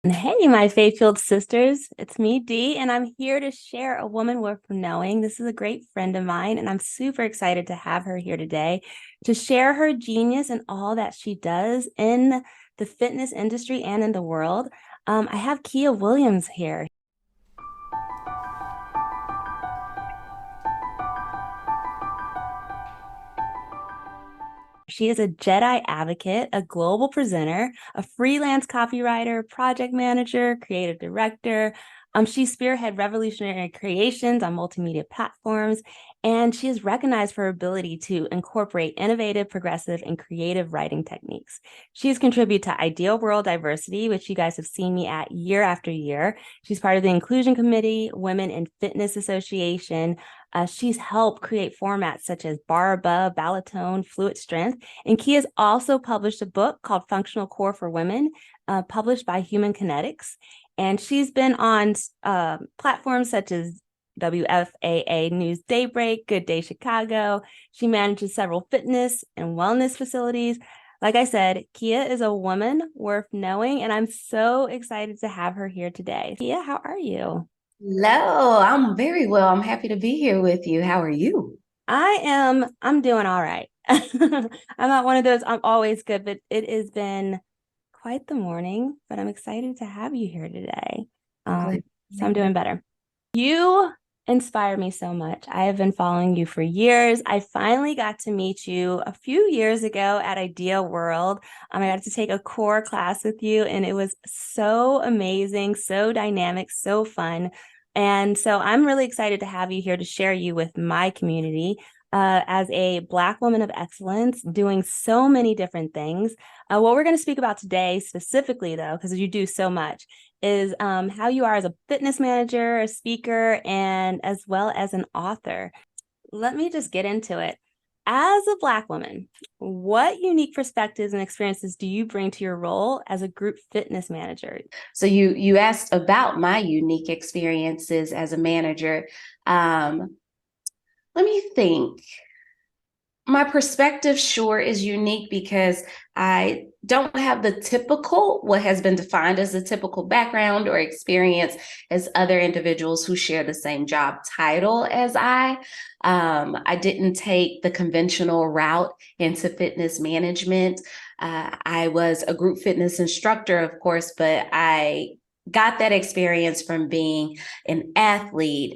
Hey, my faith-filled sisters. It's me, Dee, and I'm here to share a woman worth knowing. This is a great friend of mine, and I'm super excited to have her here today to share her genius and all that she does in the fitness industry and in the world. I have Kia Williams here. She is a Jedi advocate, a global presenter, a freelance copywriter, project manager, creative director. She spearhead revolutionary creations on multimedia platforms, and she is recognized for her ability to incorporate innovative, progressive, and creative writing techniques. She has contributed to Ideal World Diversity, which you guys have seen me at year after year. She's part of the Inclusion Committee, Women in Fitness Association. She's helped create formats such as bar above, Ballotone, Fluid Strength, and Kia's also published a book called Functional Core for Women, published by Human Kinetics. And she's been on platforms such as WFAA News Daybreak, Good Day Chicago. She manages several fitness and wellness facilities. Like I said, Kia is a woman worth knowing, and I'm so excited to have her here today. Kia, how are you? Hello, I'm very well. I'm happy to be here with you. How are you? I'm doing all right. I'm not one of those, I'm always good, but it has been quite the morning, but I'm excited to have you here today. I'm glad Um, to so I'm be here. doing better. You inspire me so much. I have been following you for years. I finally got to meet you a few years ago at Idea World. I got to take a core class with you, and it was so amazing, so dynamic, so fun. And so I'm really excited to have you here to share you with my community. As a Black woman of excellence, doing so many different things. What we're going to speak about today, specifically, though, because you do so much, is how you are as a fitness manager, a speaker, and as well as an author. Let me just get into it. As a Black woman, what unique perspectives and experiences do you bring to your role as a group fitness manager? So you asked about my unique experiences as a manager. Um, Let me think. My perspective sure is unique because I don't have the typical, what has been defined as a typical background or experience as other individuals who share the same job title as I. I didn't take the conventional route into fitness management. I was a group fitness instructor, of course, but I got that experience from being an athlete,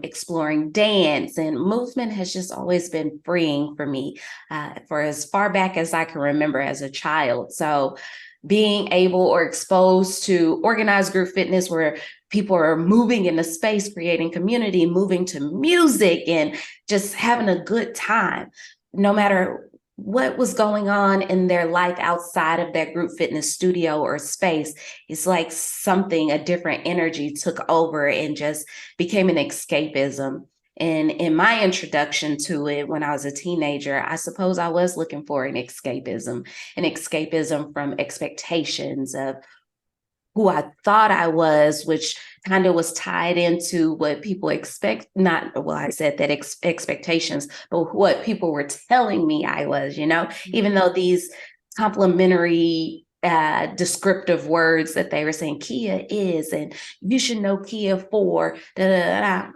exploring dance, and movement has just always been freeing for me for as far back as I can remember as a child. So being able or exposed to organized group fitness where people are moving in the space, creating community, moving to music and just having a good time, no matter what was going on in their life outside of that group fitness studio or space. It's like something, a different energy took over and just became an escapism. And in my introduction to it when I was a teenager, I suppose I was looking for an escapism from expectations of who I thought I was, which kind of was tied into what people expect. Not, well, I said that expectations, but what people were telling me I was, even though these complimentary descriptive words that they were saying, Kia is, and you should know Kia for, da, da, da, da.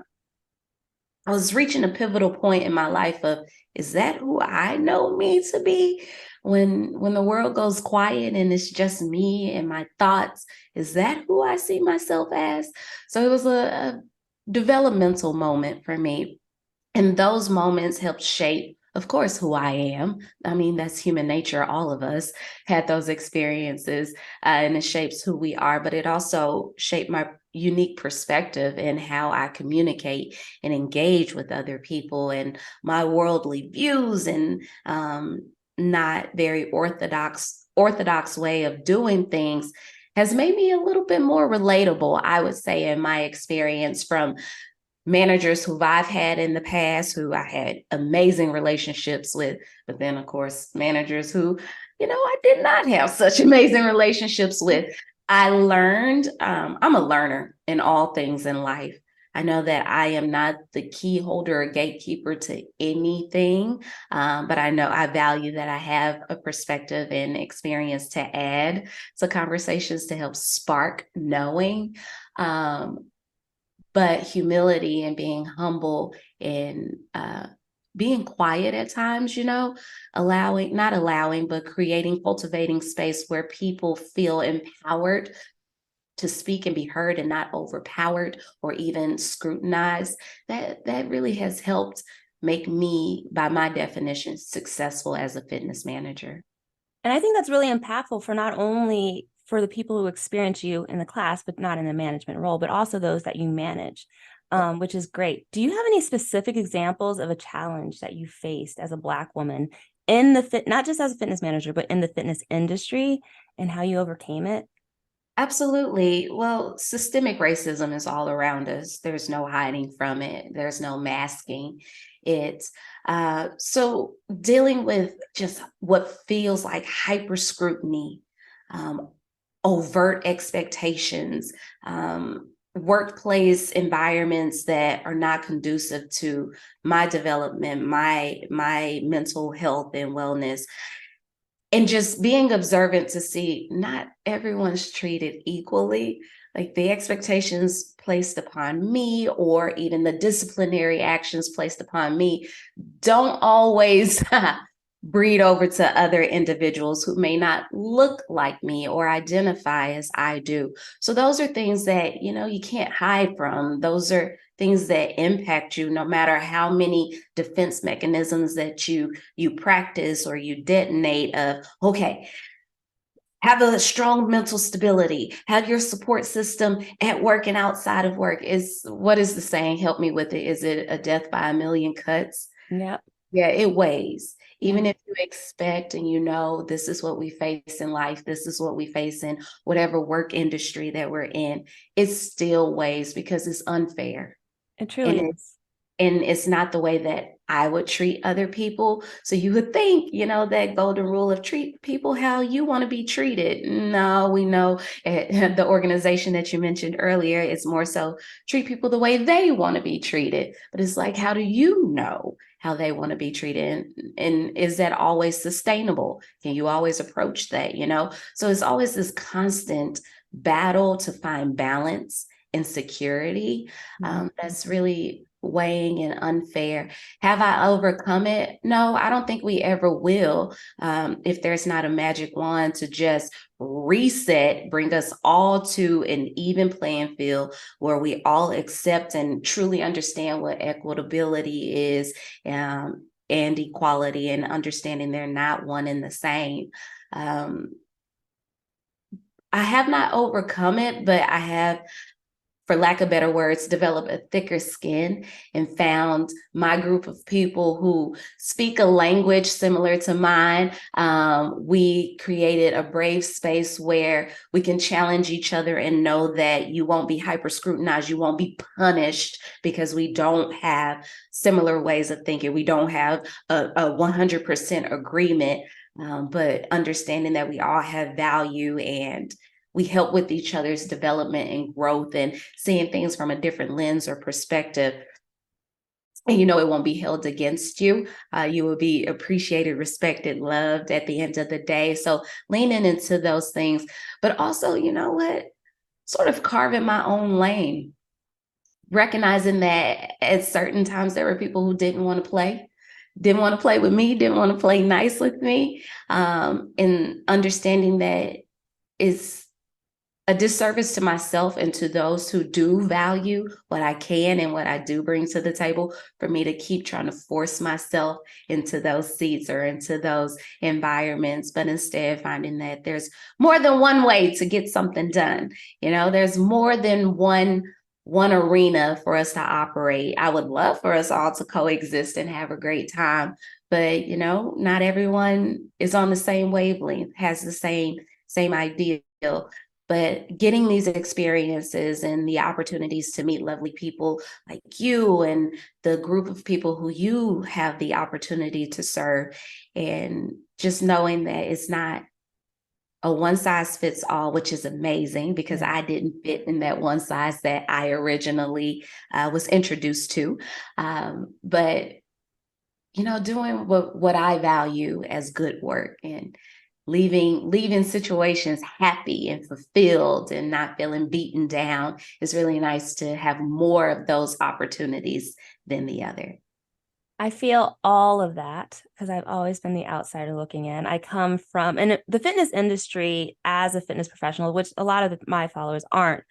I was reaching a pivotal point in my life of, is that who I know me to be? When the world goes quiet and it's just me and my thoughts, is that who I see myself as? So it was a developmental moment for me. And those moments helped shape, of course, who I am. I mean, that's human nature. All of us had those experiences, and it shapes who we are, but it also shaped my unique perspective in how I communicate and engage with other people and my worldly views and not very orthodox way of doing things has made me a little bit more relatable, I would say, in my experience from managers who I've had in the past, who I had amazing relationships with, but then, of course, managers who, I did not have such amazing relationships with. I learned, I'm a learner in all things in life. I know that I am not the key holder or gatekeeper to anything, but I know I value that I have a perspective and experience to add to conversations to help spark knowing. But humility and being humble and being quiet at times, not allowing, but creating, cultivating space where people feel empowered to speak and be heard and not overpowered or even scrutinized. That really has helped make me, by my definition, successful as a fitness manager. And I think that's really impactful for not only for the people who experience you in the class, but not in the management role, but also those that you manage, which is great. Do you have any specific examples of a challenge that you faced as a Black woman in not just as a fitness manager, but in the fitness industry, and how you overcame it? Absolutely. Well, systemic racism is all around us. There's no hiding from it. There's no masking it. So dealing with just what feels like hyper scrutiny, um, overt expectations, workplace environments that are not conducive to my development, my mental health and wellness, and just being observant to see not everyone's treated equally. Like the expectations placed upon me, or even the disciplinary actions placed upon me, don't always breed over to other individuals who may not look like me or identify as I do. So those are things that, you can't hide from. Those are things that impact you no matter how many defense mechanisms that you practice or you detonate of, okay, have a strong mental stability, have your support system at work and outside of work. What is the saying? Help me with it. Is it a death by a million cuts? Yeah. Yeah, it weighs. Even Yeah. if you expect and this is what we face in life, this is what we face in whatever work industry that we're in, it still weighs because it's unfair. It truly And is. it's not the way that I would treat other people. So you would think, that golden rule of treat people how you want to be treated. No, we know at the organization that you mentioned earlier, it's more so treat people the way they want to be treated. But it's like, how do you know how they want to be treated? And is that always sustainable? Can you always approach that, So it's always this constant battle to find balance and security. That's really weighing and unfair. Have I overcome it? No, I don't think we ever will. If there's not a magic wand to just reset, bring us all to an even playing field where we all accept and truly understand what equitability is, and equality, and understanding they're not one and the same. I have not overcome it, but I have, for lack of better words, develop a thicker skin and found my group of people who speak a language similar to mine. We created a brave space where we can challenge each other and know that you won't be hyper scrutinized. You won't be punished because we don't have similar ways of thinking. We don't have a 100% agreement, but understanding that we all have value and we help with each other's development and growth and seeing things from a different lens or perspective. And it won't be held against you. You will be appreciated, respected, loved at the end of the day. So leaning into those things, but also, sort of carving my own lane, recognizing that at certain times there were people who didn't want to play with me, didn't want to play nice with me, and understanding that is a disservice to myself and to those who do value what I can and what I do bring to the table, for me to keep trying to force myself into those seats or into those environments, but instead finding that there's more than one way to get something done. There's more than one arena for us to operate. I would love for us all to coexist and have a great time, but not everyone is on the same wavelength, has the same ideal. But getting these experiences and the opportunities to meet lovely people like you and the group of people who you have the opportunity to serve, and just knowing that it's not a one size fits all, which is amazing because Yeah. I didn't fit in that one size that I originally was introduced to. But doing what I value as good work and leaving situations happy and fulfilled and not feeling beaten down is really nice to have more of those opportunities than the other. I feel all of that because I've always been the outsider looking in. I come from and the fitness industry as a fitness professional, which a lot of my followers aren't,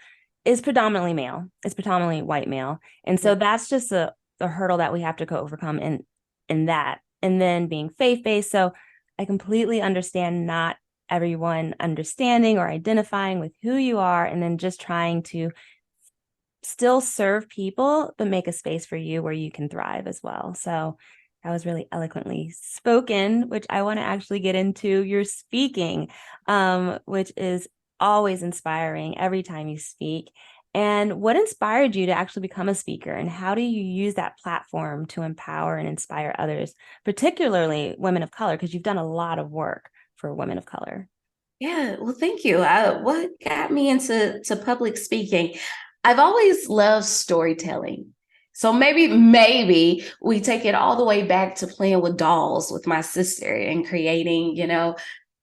is predominantly male. It's predominantly white male. And so that's just a hurdle that we have to overcome in that. And then being faith-based. So I completely understand not everyone understanding or identifying with who you are, and then just trying to still serve people, but make a space for you where you can thrive as well. So that was really eloquently spoken, which I want to actually get into your speaking, which is always inspiring every time you speak. And what inspired you to actually become a speaker? And how do you use that platform to empower and inspire others, particularly women of color? Because you've done a lot of work for women of color. Yeah, well, thank you. What got me into public speaking? I've always loved storytelling. So maybe we take it all the way back to playing with dolls with my sister and creating,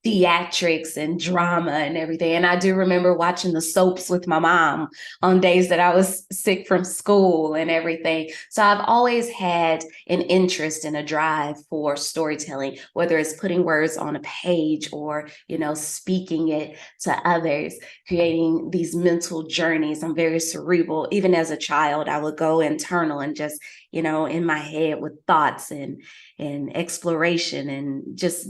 theatrics and drama and everything. And I do remember watching the soaps with my mom on days that I was sick from school and everything. So I've always had an interest and a drive for storytelling, whether it's putting words on a page or, speaking it to others, creating these mental journeys. I'm very cerebral. Even as a child, I would go internal and just, in my head with thoughts and exploration and just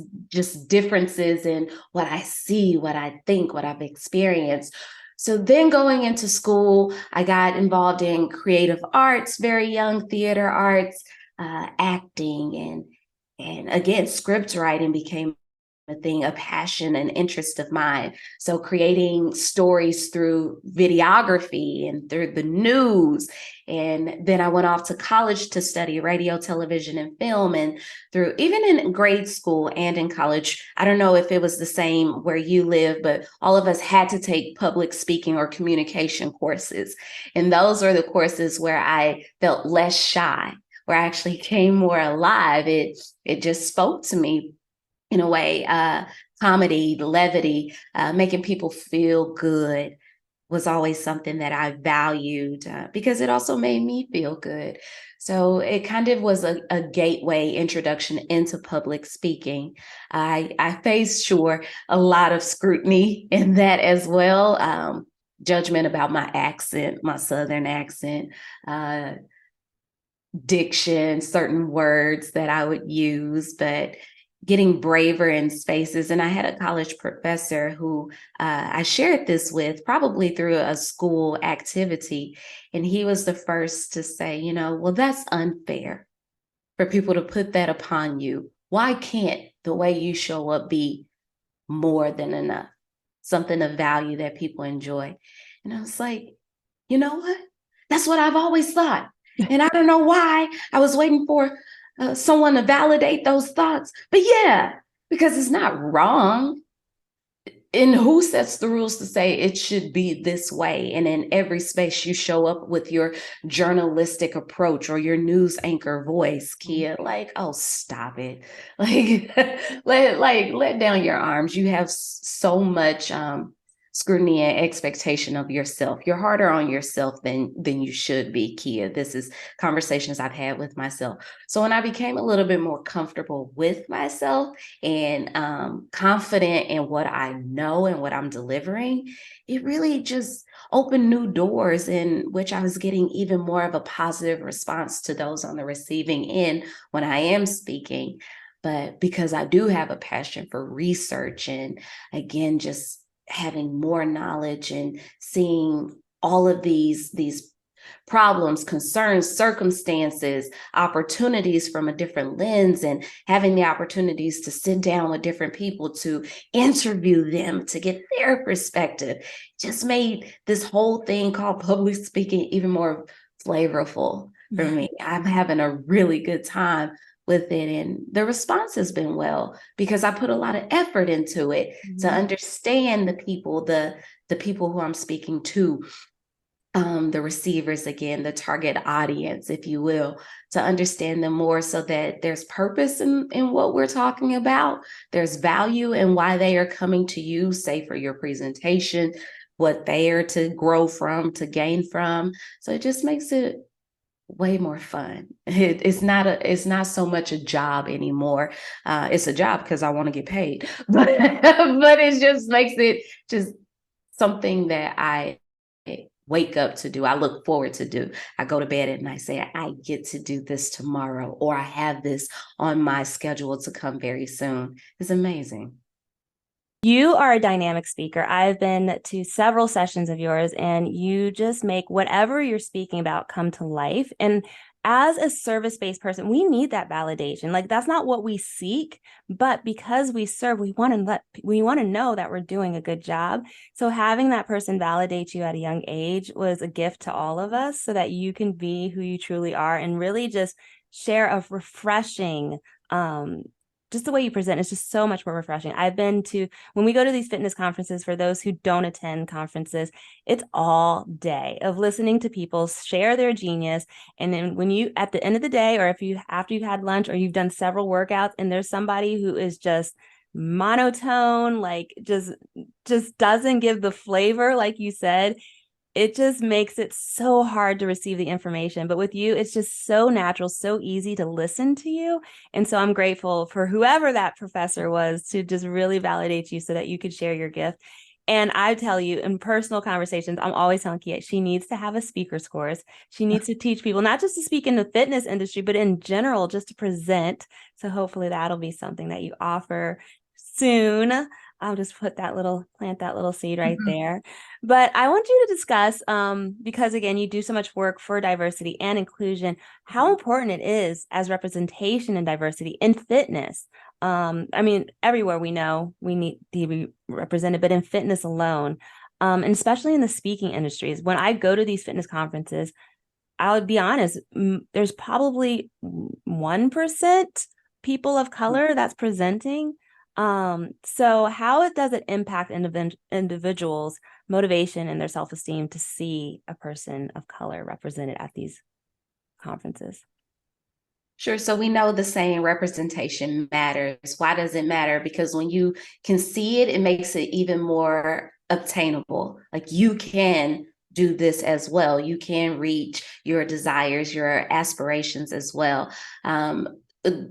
differences in what I see, what I think, what I've experienced. So then going into school, I got involved in creative arts, very young theater arts, acting, and again, script writing became a thing, a passion and interest of mine. So creating stories through videography and through the news. And then I went off to college to study radio, television, and film. And through even in grade school and in college, I don't know if it was the same where you live, but all of us had to take public speaking or communication courses. And those were the courses where I felt less shy, where I actually came more alive. It just spoke to me in a way. Comedy, levity, making people feel good was always something that I valued because it also made me feel good. So it kind of was a gateway introduction into public speaking. I faced, sure, a lot of scrutiny in that as well. Judgment about my accent, my Southern accent, diction, certain words that I would use, but getting braver in spaces. And I had a college professor who I shared this with probably through a school activity. And he was the first to say, well, that's unfair for people to put that upon you. Why can't the way you show up be more than enough? Something of value that people enjoy. And I was like, you know what? That's what I've always thought. And I don't know why I was waiting for someone to validate those thoughts. But yeah, because it's not wrong. And who sets the rules to say it should be this way? And in every space you show up with your journalistic approach or your news anchor voice, Kia, like, oh, stop it. Like, let down your arms. You have so much scrutiny and expectation of yourself. You're harder on yourself than you should be, Kia. This is conversations I've had with myself. So when I became a little bit more comfortable with myself and confident in what I know and what I'm delivering, it really just opened new doors in which I was getting even more of a positive response to those on the receiving end when I am speaking. But because I do have a passion for research and again, just having more knowledge and seeing all of these problems, concerns, circumstances, opportunities from a different lens, and having the opportunities to sit down with different people to interview them, to get their perspective, just made this whole thing called public speaking even more flavorful for me. I'm having a really good time with it, and the response has been well because I put a lot of effort into it to understand the people who I'm speaking to, the receivers, again, the target audience, if you will, to understand them more so that there's purpose in what we're talking about. There's value in why they are coming to you, say for your presentation, what they are to grow from, to gain from. So it just makes it way more fun. It's not so much a job anymore. It's a job because I want to get paid, but it just makes it just something that I wake up to do. I look forward to do. I go to bed at night saying, I get to do this tomorrow, or I have this on my schedule to come very soon. It's amazing. You are a dynamic speaker. I've been to several sessions of yours, and you just make whatever you're speaking about come to life. And as a service-based person, we need that validation. Like, that's not what we seek, but because we serve, we want to know that we're doing a good job. So having that person validate you at a young age was a gift to all of us, so that you can be who you truly are and really just share a refreshing, just the way you present is just so much more refreshing. I've been to, when we go to these fitness conferences, for those who don't attend conferences, it's all day of listening to people share their genius. And then when you, at the end of the day, or if you, after you've had lunch or you've done several workouts and there's somebody who is just monotone, like just doesn't give the flavor, like you said, it just makes it so hard to receive the information. But with you, it's just so natural, so easy to listen to you. And so I'm grateful for whoever that professor was to just really validate you so that you could share your gift. And I tell you, in personal conversations, I'm always telling Kia, she needs to have a speaker's course. She needs to teach people, not just to speak in the fitness industry, but in general, just to present. So hopefully that'll be something that you offer soon. I'll just plant that little seed right there. But I want you to discuss, because again, you do so much work for diversity and inclusion, how important it is as representation and diversity in fitness. I mean, everywhere we know we need to be represented, but in fitness alone, and especially in the speaking industries, when I go to these fitness conferences, I'll be honest, there's probably 1% people of color that's presenting. So how does it impact individuals' motivation and their self-esteem to see a person of color represented at these conferences? Sure. So we know the saying representation matters. Why does it matter? Because when you can see it, it makes it even more obtainable. Like, you can do this as well. You can reach your desires, your aspirations as well.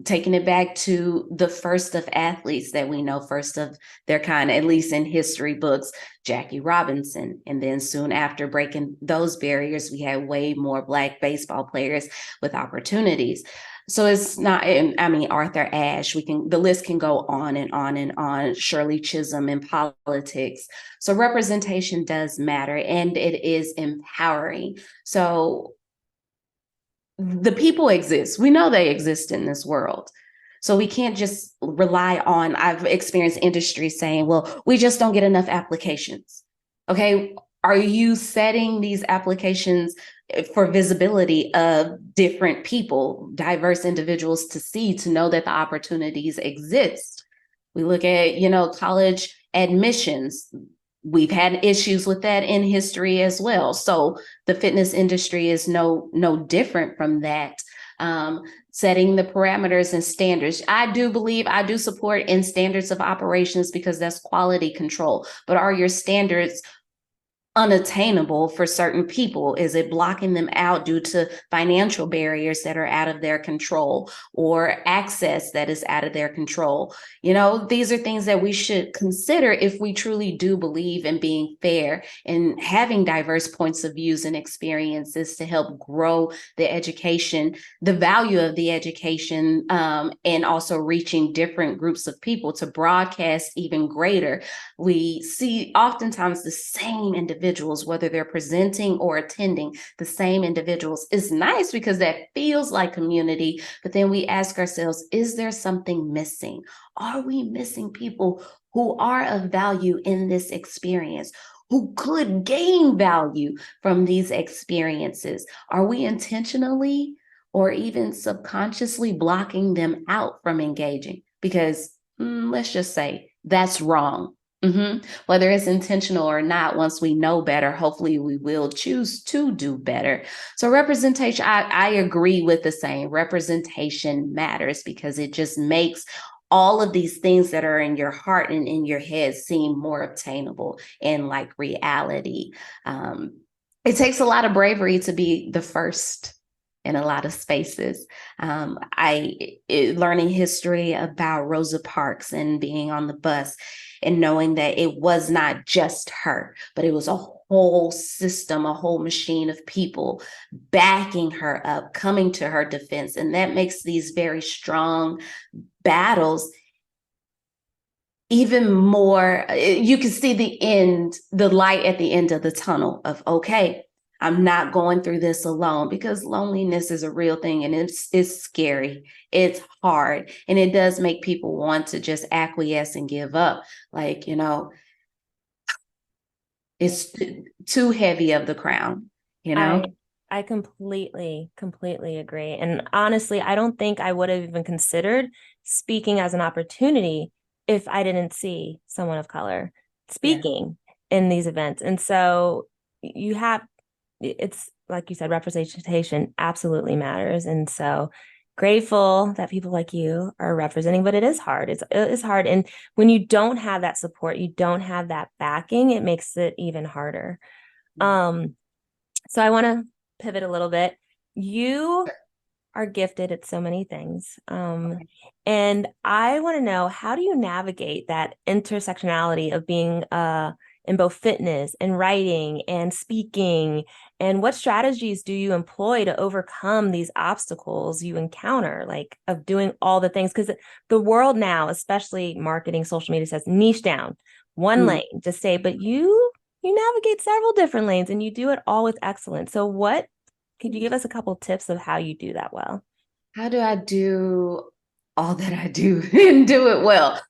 Taking it back to the first of athletes that we know, first of their kind, at least in history books, Jackie Robinson. And then soon after breaking those barriers, we had way more Black baseball players with opportunities. So it's not, I mean, Arthur Ashe, the list can go on and on and on, Shirley Chisholm in politics. So representation does matter, and it is empowering. So the people exist. We know they exist in this world. So we can't just rely on, I've experienced industry saying, well, we just don't get enough applications. Okay. Are you setting these applications for visibility of different people, diverse individuals to see, to know that the opportunities exist? We look at, college admissions. We've had issues with that in history as well. So the fitness industry is no different from that. Setting the parameters and standards. I do support in standards of operations because that's quality control. But are your standards unattainable for certain people? Is it blocking them out due to financial barriers that are out of their control, or access that is out of their control? These are things that we should consider if we truly do believe in being fair and having diverse points of views and experiences to help grow the education, the value of the education, and also reaching different groups of people to broadcast even greater. We see oftentimes the same individuals, whether they're presenting or attending, the same individuals. It's nice because that feels like community, but then we ask ourselves, is there something missing? Are we missing people who are of value in this experience, who could gain value from these experiences? Are we intentionally or even subconsciously blocking them out from engaging because let's just say that's wrong. Whether it's intentional or not, once we know better, hopefully we will choose to do better. So representation, I agree with the saying, representation matters because it just makes all of these things that are in your heart and in your head seem more obtainable and like reality. It takes a lot of bravery to be the first in a lot of spaces. Learning history about Rosa Parks and being on the bus and knowing that it was not just her, but it was a whole system, a whole machine of people backing her up, coming to her defense. And that makes these very strong battles even more. You can see the light at the end of the tunnel of, okay, I'm not going through this alone, because loneliness is a real thing and it's scary. It's hard. And it does make people want to just acquiesce and give up. Like, it's too heavy of the crown, I completely agree. And honestly, I don't think I would have even considered speaking as an opportunity if I didn't see someone of color speaking in these events. And so it's like you said, representation absolutely matters. And so grateful that people like you are representing, but it is hard. It's hard. And when you don't have that support, you don't have that backing, it makes it even harder. So I want to pivot a little bit. You are gifted at so many things. And I want to know, how do you navigate that intersectionality of being in both fitness and writing and speaking? And what strategies do you employ to overcome these obstacles you encounter, like of doing all the things? Because the world now, especially marketing, social media, says niche down, one lane, just say, but you navigate several different lanes and you do it all with excellence. So could you give us a couple of tips of how you do that well? How do I do all that I do and do it well?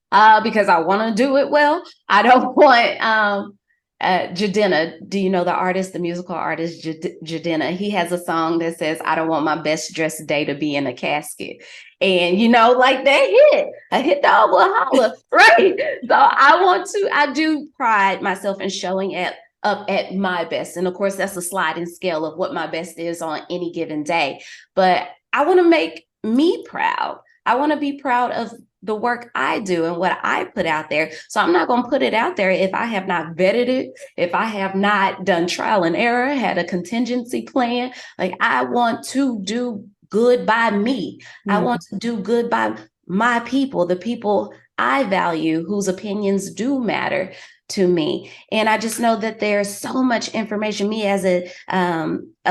Because I want to do it well. I don't want Jadena. Do you know the artist, the musical artist Jadena? He has a song that says, "I don't want my best dressed day to be in a casket." And like that I hit dog will holler, right? So I do pride myself in showing up at my best. And of course, that's a sliding scale of what my best is on any given day. But I want to make me proud. I want to be proud of the work I do and what I put out there. So I'm not going to put it out there if I have not vetted it, if I have not done trial and error, had a contingency plan. Like, I want to do good by me. I want to do good by my people, the people I value, whose opinions do matter to me. And I just know that there's so much information. Me as a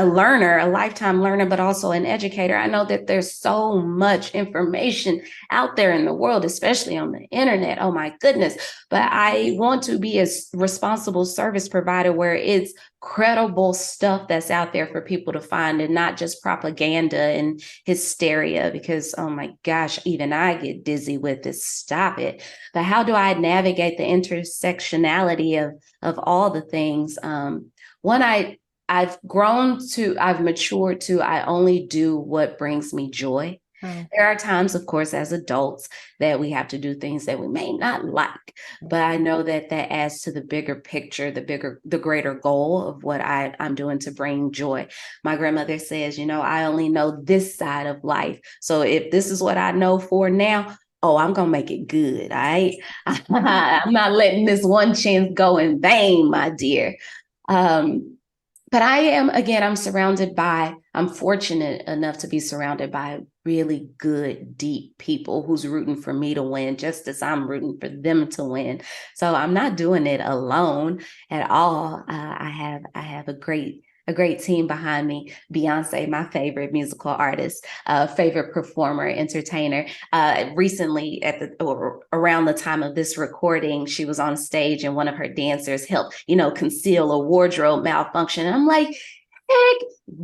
learner, a lifetime learner, but also an educator, I know that there's so much information out there in the world, especially on the internet. Oh my goodness. But I want to be a responsible service provider where it's credible stuff that's out there for people to find, and not just propaganda and hysteria, because, oh my gosh, even I get dizzy with it. Stop it. But how do I navigate the intersectionality of all the things? I've matured to, I only do what brings me joy. There are times, of course, as adults that we have to do things that we may not like, but I know that adds to the bigger picture, the greater goal of what I'm doing to bring joy. My grandmother says, I only know this side of life. So if this is what I know for now, I'm going to make it good. All right. I'm not letting this one chance go in vain, my dear. But I'm fortunate enough to be surrounded by really good, deep people who's rooting for me to win, just as I'm rooting for them to win. So I'm not doing it alone at all. I have a great team behind me. Beyonce, my favorite musical artist, favorite performer, entertainer. Recently, around the time of this recording, she was on stage and one of her dancers helped, conceal a wardrobe malfunction. And I'm like, heck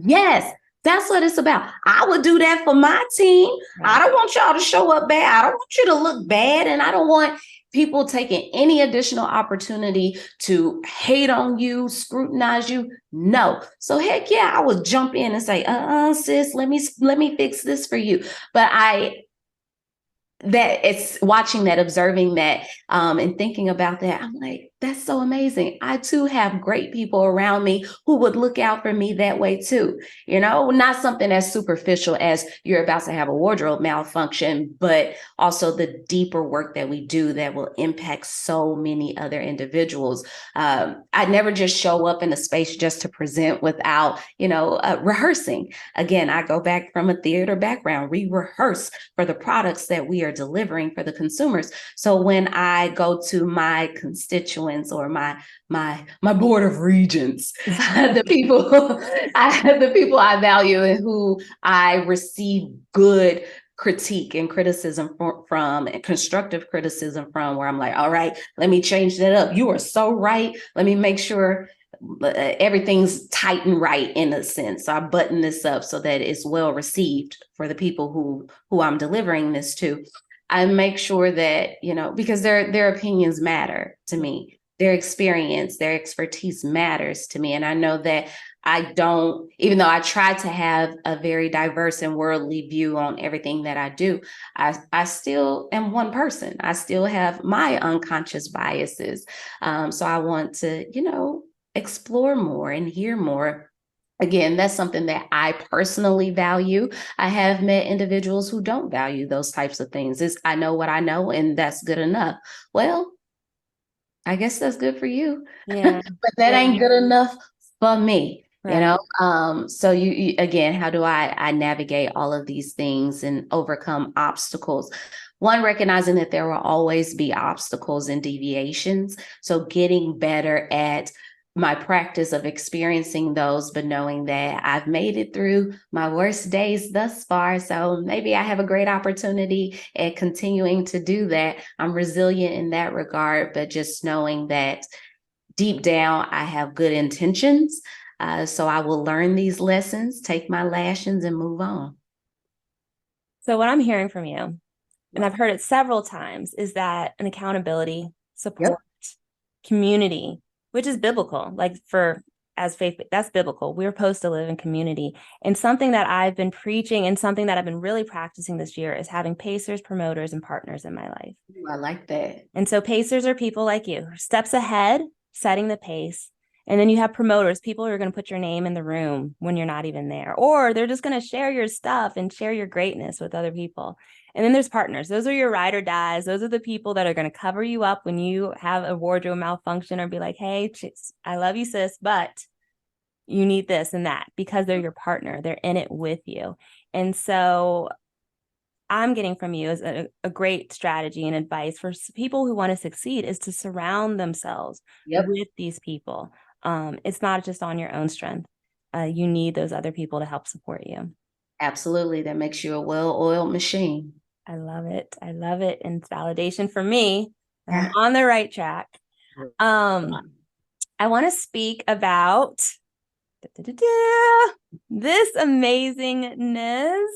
yes. That's what it's about. I would do that for my team. I don't want y'all to show up bad. I don't want you to look bad. And I don't want people taking any additional opportunity to hate on you, scrutinize you? No. So heck yeah, I would jump in and say, sis, let me fix this for you. But that it's watching that, observing that, and thinking about that, I'm like, that's so amazing. I too have great people around me who would look out for me that way too. Not something as superficial as you're about to have a wardrobe malfunction, but also the deeper work that we do that will impact so many other individuals. I never just show up in a space just to present without, rehearsing. Again, I go back from a theater background. We rehearse for the products that we are delivering for the consumers. So when I go to my constituents or my board of regents, the people I value and who I receive good critique and criticism from, and constructive criticism from, where I'm like, all right, let me change that up. You are so right. Let me make sure everything's tight and right, in a sense. So I button this up so that it's well received for the people who I'm delivering this to. I make sure that, because their opinions matter to me. Their experience, their expertise matters to me. And I know that even though I try to have a very diverse and worldly view on everything that I do, I still am one person. I still have my unconscious biases. So I want to, explore more and hear more. Again, that's something that I personally value. I have met individuals who don't value those types of things. I know what I know, and that's good enough. Well, I guess that's good for you. Yeah. But that ain't good enough for me. Right. So you again, how do I navigate all of these things and overcome obstacles? One, recognizing that there will always be obstacles and deviations. So getting better at my practice of experiencing those, but knowing that I've made it through my worst days thus far. So maybe I have a great opportunity at continuing to do that. I'm resilient in that regard, but just knowing that deep down, I have good intentions. So I will learn these lessons, take my lashings, and move on. So what I'm hearing from you, and I've heard it several times, is that an accountability, support, community, which is biblical, as faith, that's biblical. We're supposed to live in community. And something that I've been preaching and something that I've been really practicing this year is having pacers, promoters, and partners in my life. Ooh, I like that. And so pacers are people like you, steps ahead, setting the pace. And then you have promoters, people who are going to put your name in the room when you're not even there, or they're just going to share your stuff and share your greatness with other people. And then there's partners. Those are your ride or dies. Those are the people that are going to cover you up when you have a wardrobe malfunction, or be like, hey, I love you, sis, but you need this and that, because they're your partner. They're in it with you. And so I'm getting from you is a great strategy and advice for people who want to succeed is to surround themselves with these people. It's not just on your own strength. You need those other people to help support you. Absolutely. That makes you a well-oiled machine. I love it. I love it. And it's validation for me that I'm on the right track. I want to speak about this amazingness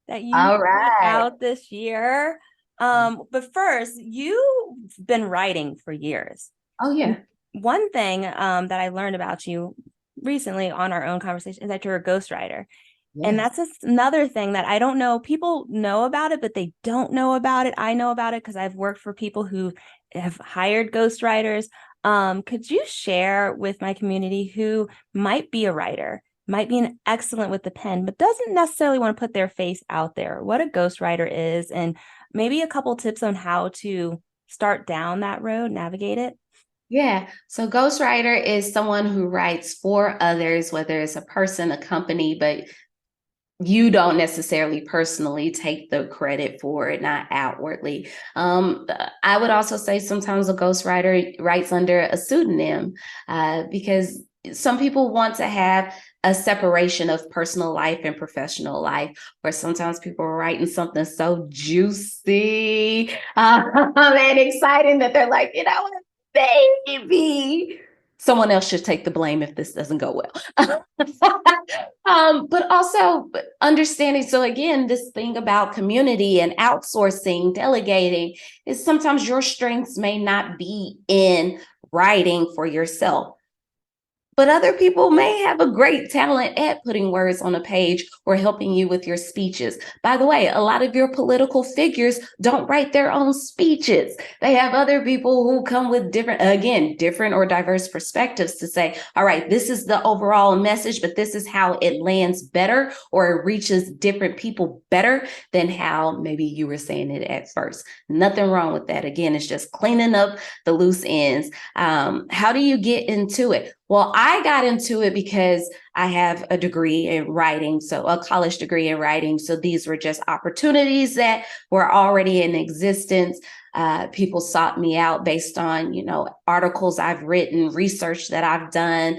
that you put out this year. But first, you've been writing for years. Oh, yeah. One thing that I learned about you recently on our own conversation is that you're a ghostwriter. Yes. And that's just another thing that I don't know. People know about it, but they don't know about it. I know about it because I've worked for people who have hired ghostwriters. Could you share with my community who might be a writer, might be an excellent with the pen, but doesn't necessarily want to put their face out there, what a ghostwriter is, and maybe a couple tips on how to start down that road, navigate it? Yeah. So ghostwriter is someone who writes for others, whether it's a person, a company, but you don't necessarily personally take the credit for it, not outwardly. I would also say sometimes a ghostwriter writes under a pseudonym because some people want to have a separation of personal life and professional life, where sometimes people are writing something so juicy and exciting that they're like, baby, someone else should take the blame if this doesn't go well. But also understanding. So again, this thing about community and outsourcing, delegating is sometimes your strengths may not be in writing for yourself, but other people may have a great talent at putting words on a page or helping you with your speeches. By the way, a lot of your political figures don't write their own speeches. They have other people who come with different or diverse perspectives to say, all right, this is the overall message, but this is how it lands better, or it reaches different people better than how maybe you were saying it at first. Nothing wrong with that. Again, it's just cleaning up the loose ends. How do you get into it? Well, I got into it because I have a degree in writing, so a college degree in writing. So these were just opportunities that were already in existence. People sought me out based on, articles I've written, research that I've done,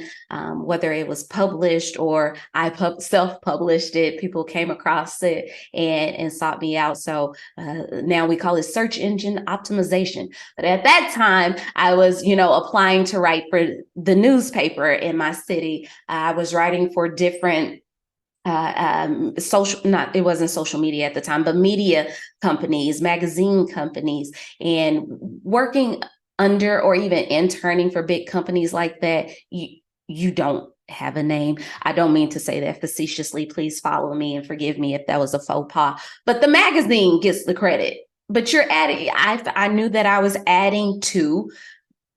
whether it was published or I self-published it. People came across it and sought me out. So now we call it search engine optimization. But at that time, I was, applying to write for the newspaper in my city. I was writing for different it wasn't social media at the time, but media companies, magazine companies, and working under or even interning for big companies like that. You don't have a name. I don't mean to say that facetiously. Please follow me and forgive me if that was a faux pas, but the magazine gets the credit. But you're adding, I knew that I was adding to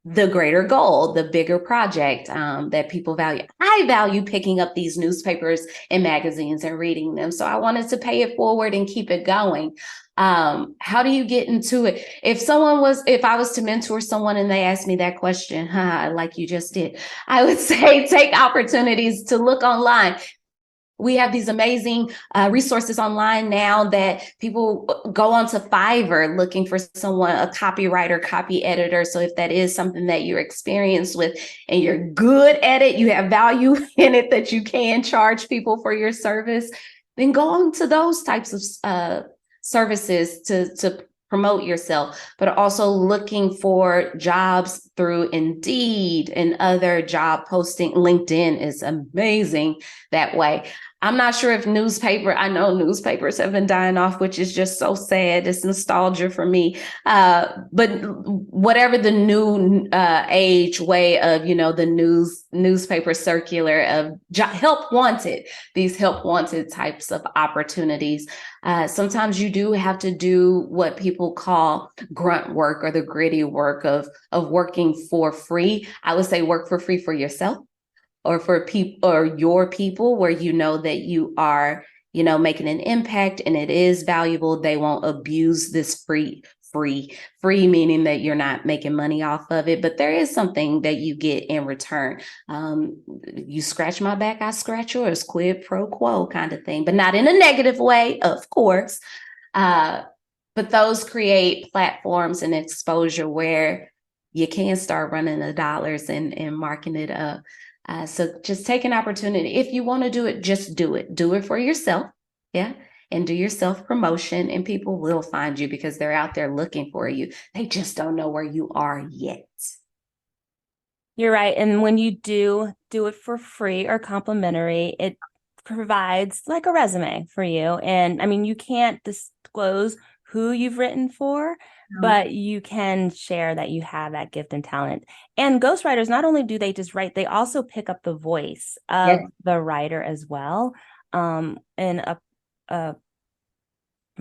the greater goal, the bigger project that people value. I value picking up these newspapers and magazines and reading them. So I wanted to pay it forward and keep it going. How do you get into it? If I was to mentor someone and they asked me that question, like you just did, I would say take opportunities to look online. We have these amazing resources online now that people go onto Fiverr looking for someone, a copywriter, copy editor. So if that is something that you're experienced with and you're good at it, you have value in it that you can charge people for your service, then go on to those types of services to promote yourself, but also looking for jobs through Indeed and other job posting. LinkedIn is amazing that way. I'm not sure if I know newspapers have been dying off, which is just so sad. It's nostalgia for me. But whatever the new age way of, the newspaper circular of these help wanted types of opportunities. Sometimes you do have to do what people call grunt work, or the gritty work of working for free. I would say work for free for yourself, or for people, or your people, where you know that you are, making an impact and it is valuable. They won't abuse this free, meaning that you're not making money off of it, but there is something that you get in return. You scratch my back, I scratch yours, quid pro quo kind of thing, but not in a negative way, of course. But those create platforms and exposure where you can start running the dollars and marking it up. So just take an opportunity. If you want to do it, just do it. Do it for yourself. Yeah. And do your self-promotion, and people will find you because they're out there looking for you. They just don't know where you are yet. You're right. And when you do it for free or complimentary, it provides like a resume for you. And I mean, you can't disclose who you've written for, but you can share that you have that gift and talent. And ghostwriters, not only do they just write, they also pick up the voice of the writer as well. And I'm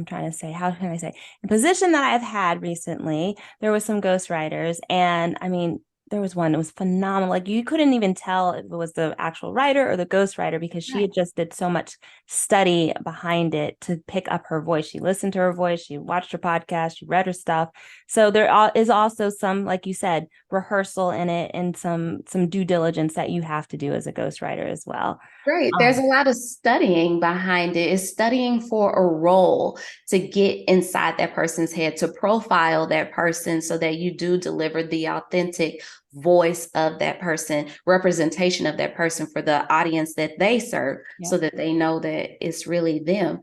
trying to say, how can I say, a position that I've had recently, there was some ghostwriters, and I mean, there was one, it was phenomenal. Like, you couldn't even tell if it was the actual writer or the ghostwriter, because she had just did so much study behind it to pick up her voice. She listened to her voice, she watched her podcast, she read her stuff. So there is also some, like you said, rehearsal in it, and some due diligence that you have to do as a ghostwriter as well. Right. There's a lot of studying behind it. It's studying for a role, to get inside that person's head, to profile that person so that you do deliver the authentic voice of that person, representation of that person for the audience that they serve, so that they know that it's really them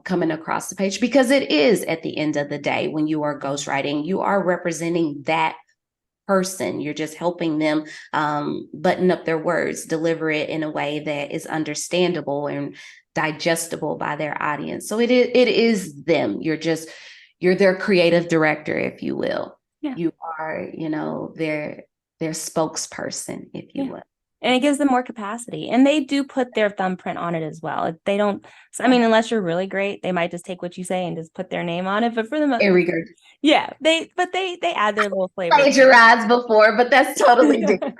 coming across the page. Because it is, at the end of the day, when you are ghostwriting, you are representing that person. You're just helping them button up their words, deliver it in a way that is understandable and digestible by their audience. So it is them. You're their creative director, if you will. Yeah. You are, their spokesperson, if you will. And it gives them more capacity. And they do put their thumbprint on it as well. They don't, I mean, unless you're really great, they might just take what you say and just put their name on it. But for the most, yeah, they add their little flavor. Plagiarized before, but that's totally different.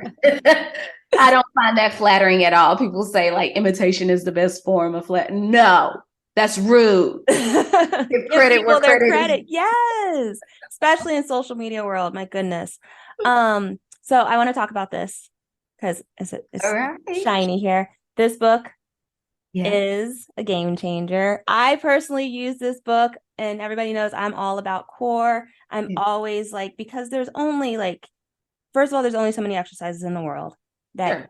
I don't find that flattering at all. People say like imitation is the best form of No, that's rude. Give credit where credit. Yes, especially in social media world. My goodness. So I want to talk about this because it's shiny here. This book is a game changer. I personally use this book, and everybody knows I'm all about core. I'm always like, because there's only like, first of all, there's only so many exercises in the world that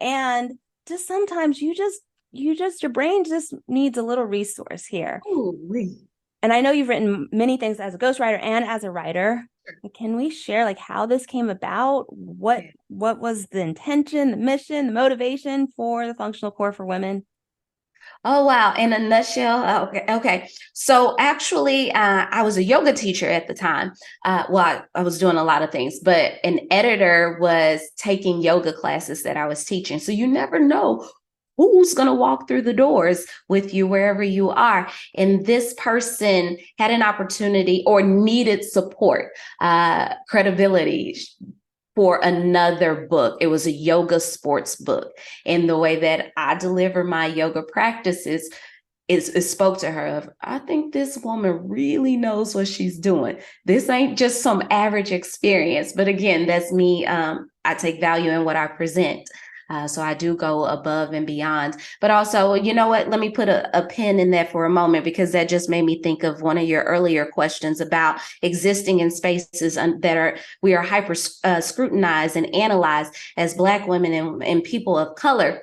and just sometimes your brain just needs a little resource here. And I know you've written many things as a ghostwriter and as a writer. Can we share like how this came about? What was the intention, the mission, the motivation for the functional core for women? Oh, wow. In a nutshell. Okay. So actually, I was a yoga teacher at the time. I was doing a lot of things, but an editor was taking yoga classes that I was teaching. So you never know who's going to walk through the doors with you wherever you are. And this person had an opportunity or needed support, credibility for another book. It was a yoga sports book. And the way that I deliver my yoga practices it spoke to her of, I think this woman really knows what she's doing. This ain't just some average experience. But again, that's me. I take value in what I present. So I do go above and beyond. But also, you know what? Let me put a pin in that for a moment, because that just made me think of one of your earlier questions about existing in spaces that we are hyper scrutinized and analyzed as Black women and people of color.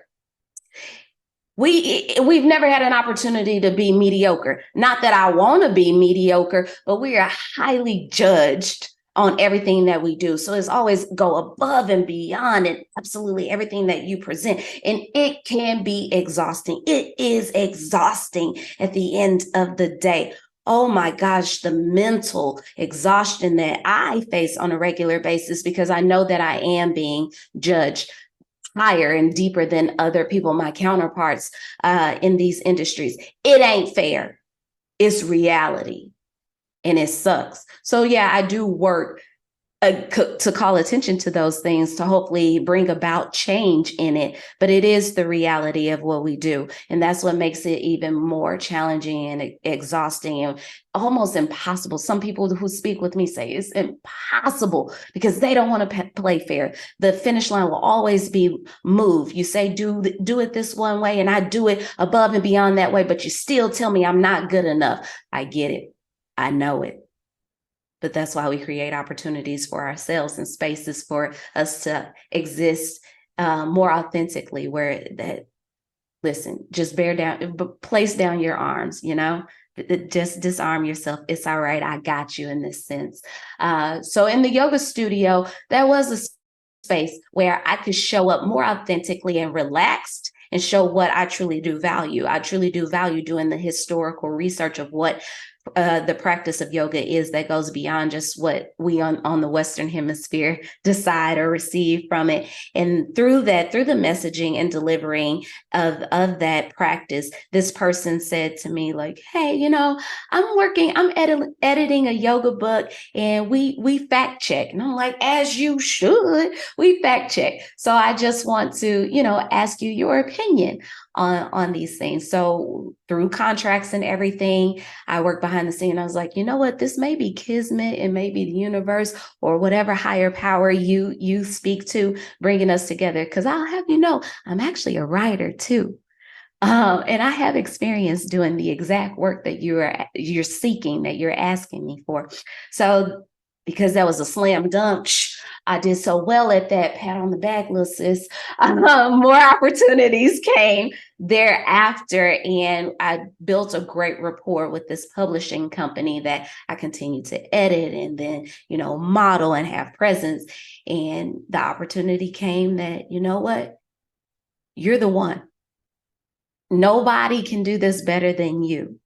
We've never had an opportunity to be mediocre. Not that I want to be mediocre, but we are highly judged on everything that we do. So it's always go above and beyond in absolutely everything that you present. And it can be exhausting. It is exhausting at the end of the day. Oh my gosh, the mental exhaustion that I face on a regular basis, because I know that I am being judged higher and deeper than other people, my counterparts in these industries. It ain't fair. It's reality. And it sucks. So yeah, I do work to call attention to those things to hopefully bring about change in it. But it is the reality of what we do. And that's what makes it even more challenging and exhausting and almost impossible. Some people who speak with me say it's impossible because they don't want to play fair. The finish line will always be moved. You say, do it this one way, and I do it above and beyond that way, but you still tell me I'm not good enough. I get it. I know it. But that's why we create opportunities for ourselves and spaces for us to exist more authentically, listen, just bear down, place down your arms, just disarm yourself. It's all right. I got you in this sense. So in the yoga studio, that was a space where I could show up more authentically and relaxed and show what I truly do value. I truly do value doing the historical research of what the practice of yoga is that goes beyond just what we on the Western Hemisphere decide or receive from it. And through the messaging and delivering of that practice, this person said to me like, hey, I'm editing a yoga book, and we fact check. And I'm like, as you should, we fact check. So I just want to, ask you your opinion on these things. So through contracts and everything, I work behind the scene. I was like, you know what, this may be kismet, and maybe the universe or whatever higher power you speak to bringing us together. Because I'll have you know, I'm actually a writer too. And I have experience doing the exact work that you're seeking, that you're asking me for. So because that was a slam dunk, I did so well at that. Pat on the back, little sis. More opportunities came thereafter, and I built a great rapport with this publishing company that I continued to edit and then, model and have presence. And the opportunity came that, you know what? You're the one. Nobody can do this better than you.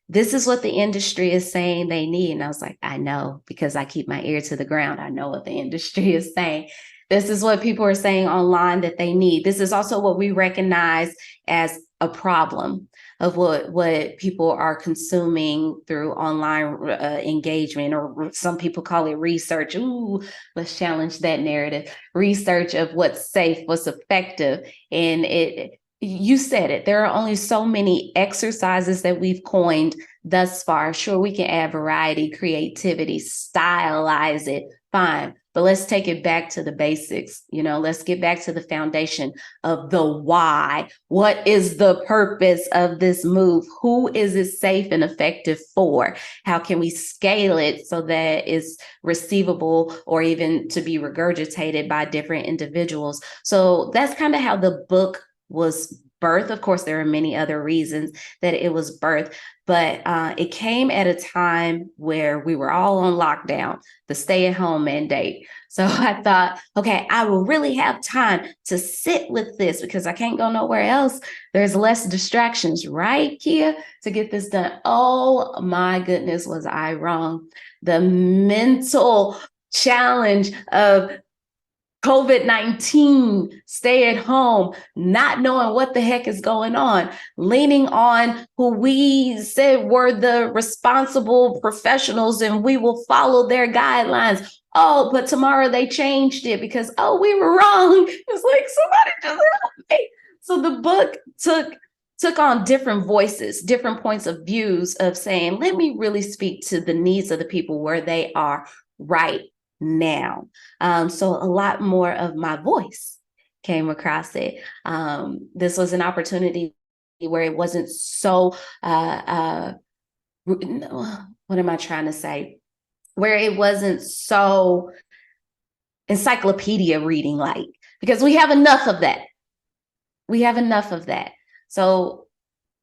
This is what the industry is saying they need. And I was like, I know, because I keep my ear to the ground. I know what the industry is saying. This is what people are saying online that they need. This is also what we recognize as a problem of what people are consuming through online engagement, or some people call it research. Ooh, let's challenge that narrative. Research of what's safe, what's effective. And you said it, there are only so many exercises that we've coined thus far. Sure, we can add variety, creativity, stylize it, fine. But let's take it back to the basics. Let's get back to the foundation of the why. What is the purpose of this move? Who is it safe and effective for? How can we scale it so that it's receivable or even to be regurgitated by different individuals? So that's kind of how the book was birth. Of course, there are many other reasons that it was birth, but it came at a time where we were all on lockdown, the stay-at-home mandate. So I thought, okay, I will really have time to sit with this because I can't go nowhere else. There's less distractions, right, Kia, to get this done. Oh my goodness, was I wrong? The mental challenge of COVID-19, stay at home, not knowing what the heck is going on, leaning on who we said were the responsible professionals and we will follow their guidelines. Oh, but tomorrow they changed it because, we were wrong. It's like, somebody just help me. So the book took on different voices, different points of views of saying, let me really speak to the needs of the people where they are right now. So a lot more of my voice came across it. This was an opportunity where it wasn't so, what am I trying to say? Where it wasn't so encyclopedia reading like, because we have enough of that. We have enough of that. So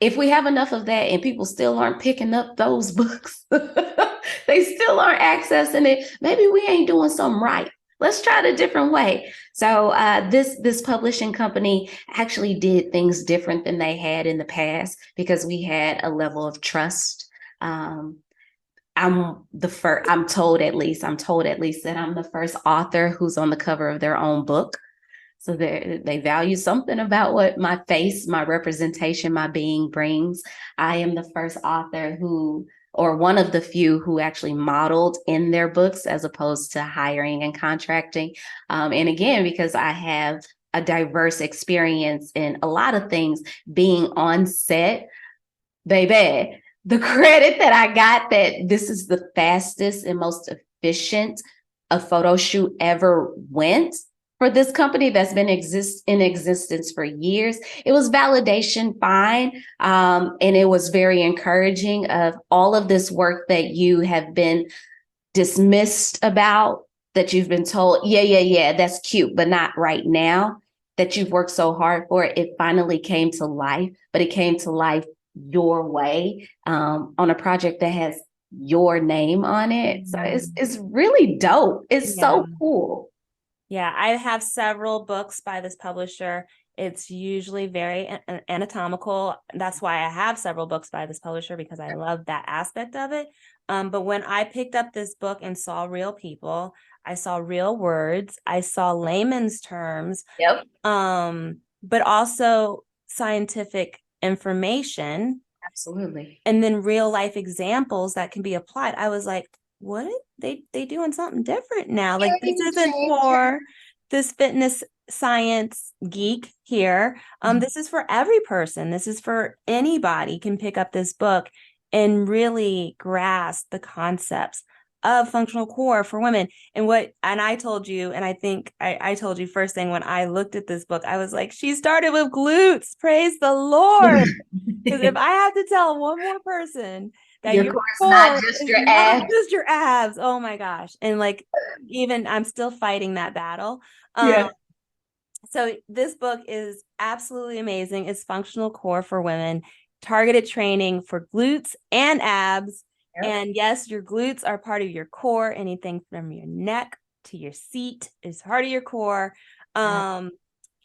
if we have enough of that and people still aren't picking up those books, they still aren't accessing it, maybe we ain't doing something right. Let's try it a different way. So this publishing company actually did things different than they had in the past because we had a level of trust. I'm told at least that I'm the first author who's on the cover of their own book. So they value something about what my face, my representation, my being brings. I am the first author or one of the few who actually modeled in their books as opposed to hiring and contracting. And again, because I have a diverse experience in a lot of things, being on set, baby, the credit that I got that this is the fastest and most efficient a photo shoot ever went for this company that's been in existence for years. It was validation, fine. And it was very encouraging of all of this work that you have been dismissed about, that you've been told, yeah, that's cute, but not right now, that you've worked so hard for. It finally came to life, but it came to life your way, on a project that has your name on it. So it's really dope. It's so cool. Yeah, I have several books by this publisher. It's usually very anatomical. That's why I have several books by this publisher, because I love that aspect of it. But when I picked up this book and saw real people, I saw real words, I saw layman's terms, but also scientific information. Absolutely. And then real life examples that can be applied. I was like, what? They doing something different now. Like, this isn't for this fitness science geek here. This is for every person. This is for anybody can pick up this book and really grasp the concepts of functional core for women. And I told you, and I think I told you first thing when I looked at this book, I was like, she started with glutes. Praise the Lord. Because if I have to tell one more person that Your your core is not core just is your not abs. just your abs. Oh my gosh. And like, even I'm still fighting that battle. Yeah. So this book is absolutely amazing. It's Functional Core for Women, targeted training for glutes and abs. Yep. And yes, your glutes are part of your core. Anything from your neck to your seat is part of your core. Yep.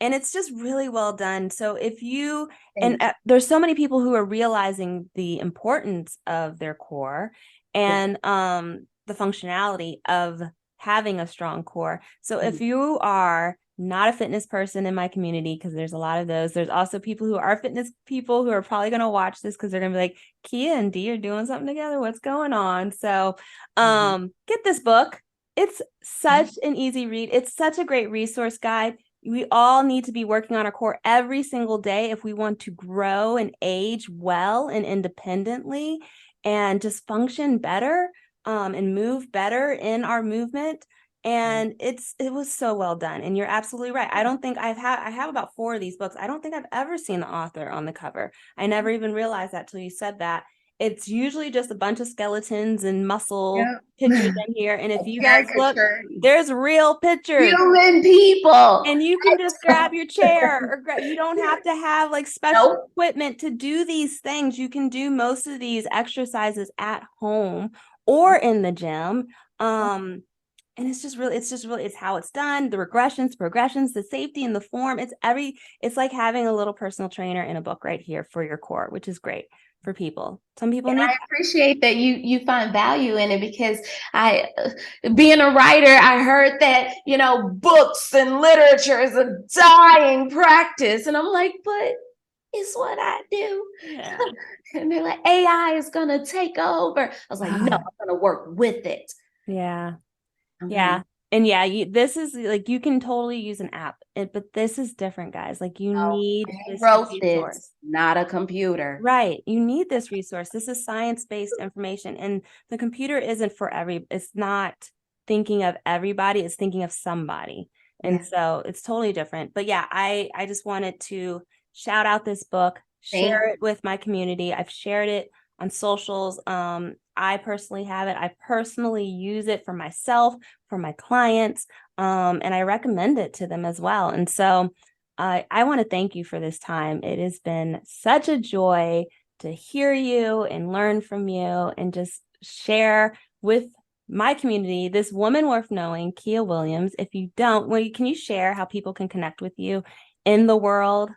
And it's just really well done. So if you, and Thank there's so many people who are realizing the importance of their core you. and the functionality of having a strong core. So if Mhm. you are not a fitness person in my community, because there's a lot of those, there's also people who are fitness people who are probably going to watch this because they're going to be like, Kia and Dee are doing something together. What's going on? So get this book. It's such an easy read. It's such a great resource guide. We all need to be working on our core every single day if we want to grow and age well and independently and just function better and move better in our movement. And it was so well done. And you're absolutely right. I don't think I have about 4 of these books. I don't think I've ever seen the author on the cover. I never even realized that till you said that. It's usually just a bunch of skeletons and muscle pictures Yep. in here. And if you guys look, Caricature. there's real pictures. Human people. And you can just grab your chair or you don't have to have like special Nope. equipment to do these things. You can do most of these exercises at home or in the gym. And it's just really, it's how it's done, the regressions, progressions, the safety and the form. It's like having a little personal trainer in a book right here for your core, which is great for people. Some people And need I appreciate that you find value in it because I, being a writer, I heard that, books and literature is a dying practice. And I'm like, but it's what I do. Yeah. And they're like, AI is going to take over. I was like, no, I'm going to work with it. Yeah. I'm Yeah. gonna, And yeah, this is like, you can totally use an app, but this is different, guys. Like you need I this wrote this, resource. not a computer. Right. You need this resource. This is science-based information. And the computer isn't for it's not thinking of everybody, it's thinking of somebody. And Yeah. so it's totally different. But yeah, I just wanted to shout out this book, Thank share it with my community. I've shared it on socials. I personally have it. I personally use it for myself, for my clients, and I recommend it to them as well. And so I want to thank you for this time. It has been such a joy to hear you and learn from you and just share with my community this woman worth knowing, Kia Williams. If you don't, can you share how people can connect with you in the world?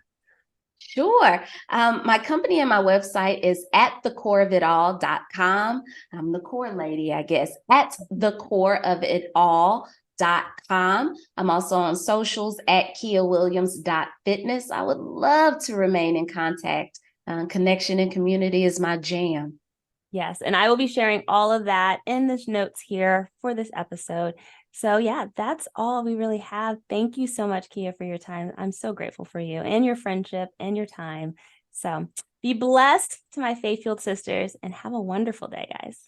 Sure. My company and my website is at thecoreofitall.com. I'm the core lady, I guess, at thecoreofitall.com. I'm also on socials at kiawilliams.fitness. I would love to remain in contact. Connection and community is my jam. Yes, and I will be sharing all of that in the notes here for this episode. So yeah, that's all we really have. Thank you so much, Kia, for your time. I'm so grateful for you and your friendship and your time. So be blessed to my faith-fueled sisters and have a wonderful day, guys.